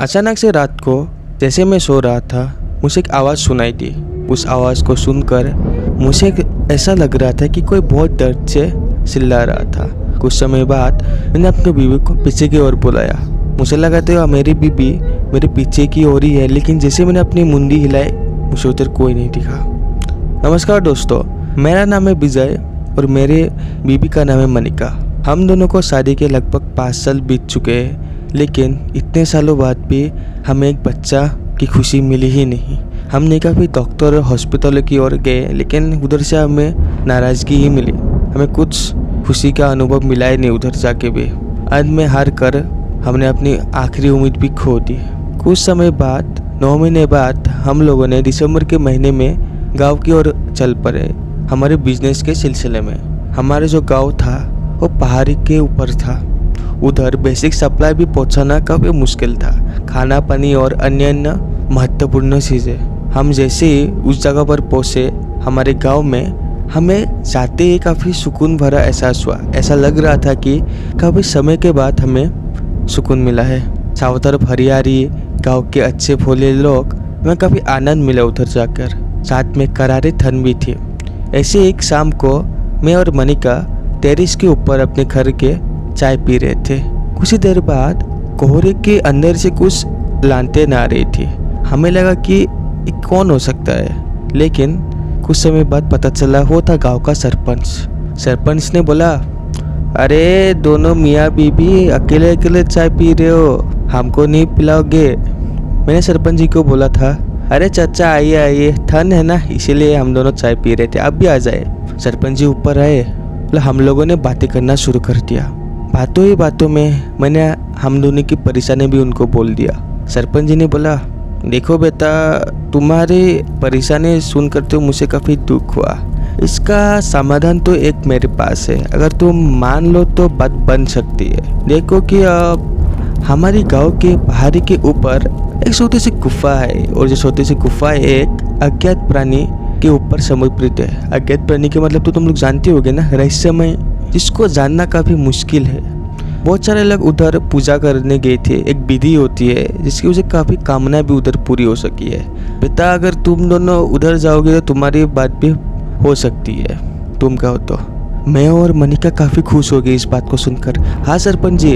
अचानक से रात को जैसे मैं सो रहा था मुझे एक आवाज़ सुनाई दी। उस आवाज़ को सुनकर मुझे ऐसा लग रहा था कि कोई बहुत दर्द से चिल्ला रहा था। कुछ समय बाद मैंने अपनी बीवी को पीछे की ओर बुलाया। मुझे लगा था मेरी बीवी मेरे पीछे की ओर ही है, लेकिन जैसे मैंने अपनी मुंडी हिलाई मुझे उधर कोई नहीं दिखा। नमस्कार दोस्तों, मेरा नाम है विजय और मेरे बीवी का नाम है मनिका। हम दोनों को शादी के लगभग 5 साल बीत चुके हैं, लेकिन इतने सालों बाद भी हमें एक बच्चा की खुशी मिली ही नहीं। हमने काफ़ी डॉक्टर और हॉस्पिटल की ओर गए, लेकिन उधर से हमें नाराज़गी ही मिली। हमें कुछ खुशी का अनुभव मिला ही नहीं उधर जाके भी। अंत में हार कर हमने अपनी आखिरी उम्मीद भी खो दी। कुछ समय बाद 9 महीने बाद हम लोगों ने दिसंबर के महीने में गांव की ओर चल पड़े हमारे बिजनेस के सिलसिले में। हमारे जो गांव था वो पहाड़ी के ऊपर था। उधर बेसिक सप्लाई भी पहुंचाना काफ़ी मुश्किल था, खाना पानी और अन्य महत्वपूर्ण चीज़ें। हम जैसे ही उस जगह पर पहुँचे हमारे गांव में, हमें जाते ही काफ़ी सुकून भरा एहसास हुआ। ऐसा लग रहा था कि काफ़ी समय के बाद हमें सुकून मिला है। चारों तरफ हरियाली, गांव के अच्छे भोले लोग, हमें काफ़ी आनंद मिला उधर जाकर। साथ में करारी ठंड भी थी। ऐसे एक शाम को मैं और मनिका टेरिस के ऊपर अपने घर के चाय पी रहे थे। कुछ ही देर बाद कोहरे के अंदर से कुछ लांटें आ रही थी। हमें लगा कि ये कौन हो सकता है, लेकिन कुछ समय बाद पता चला वो था गांव का सरपंच। सरपंच ने बोला, अरे दोनों मियाँ बीबी अकेले अकेले चाय पी रहे हो, हमको नहीं पिलाओगे? मैंने सरपंच जी को बोला था, अरे चाचा आइए आइए, ठंड है ना इसीलिए हम दोनों चाय पी रहे थे, आप भी आ जाए। सरपंच जी ऊपर आए। हम लोगों ने बातें करना शुरू कर दिया। बातों ही बातों में मैंने हम दोनों की परेशानी भी उनको बोल दिया। सरपंच जी ने बोला, देखो बेटा, तुम्हारी परेशानी सुनकर तो मुझे काफ़ी दुख हुआ। इसका समाधान तो एक मेरे पास है, अगर तुम मान लो तो बात बन सकती है। देखो कि हमारी गांव के पहाड़ी के ऊपर एक छोटी सी गुफा है, और जो छोटी सी गुफा एक अज्ञात प्राणी के ऊपर समर्पित है। अज्ञात प्राणी के मतलब तो तुम लोग जानते होगे ना, रहस्यमय, जिसको जानना काफ़ी मुश्किल है। बहुत सारे लोग उधर पूजा करने गए थे। एक विधि होती है जिसकी वजह से काफ़ी कामना भी उधर पूरी हो सकी है। बेटा, अगर तुम दोनों उधर जाओगे तो तुम्हारी बात भी हो सकती है, तुम कहो तो। मैं और मनिका काफ़ी खुश हो गई इस बात को सुनकर। हाँ सरपंच जी,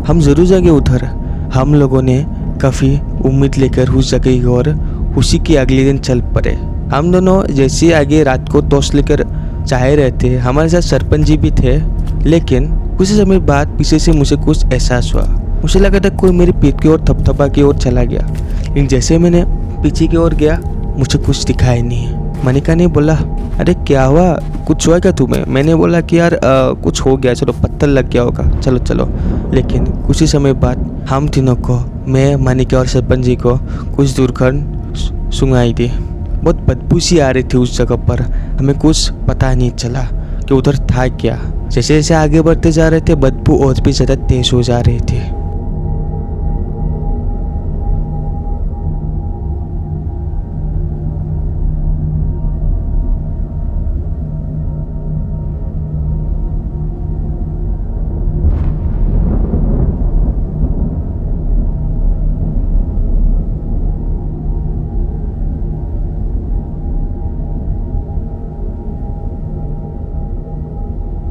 हम ज़रूर जाएंगे उधर। हम लोगों ने काफ़ी उम्मीद लेकर उस जगह की ओर उसी के अगले दिन चल पड़े। हम दोनों जैसे आगे रात को टॉर्च लेकर चाहे रहे थे। हमारे साथ सरपंच जी भी थे, लेकिन कुछ समय बाद पीछे से मुझे कुछ एहसास हुआ। मुझे लगा था कोई मेरी पीठ की ओर थपथपा की ओर चला गया, लेकिन जैसे मैंने पीछे की ओर गया मुझे कुछ दिखाई नहीं। मनिका ने बोला, अरे क्या हुआ, कुछ हुआ क्या तुम्हें? मैंने बोला कि यार कुछ हो गया, चलो पत्थर लग गया होगा, चलो चलो। लेकिन कुछ ही समय बाद हम तीनों को, मैं, मनिका और सरपंच जी को, कुछ दुर्गंध सुनाई दी। बहुत बदबू सी आ रही थी उस जगह पर। हमें कुछ पता नहीं चला कि उधर था क्या। जैसे जैसे आगे बढ़ते जा रहे थे बदबू और भी ज़्यादा तेज हो जा रही थी।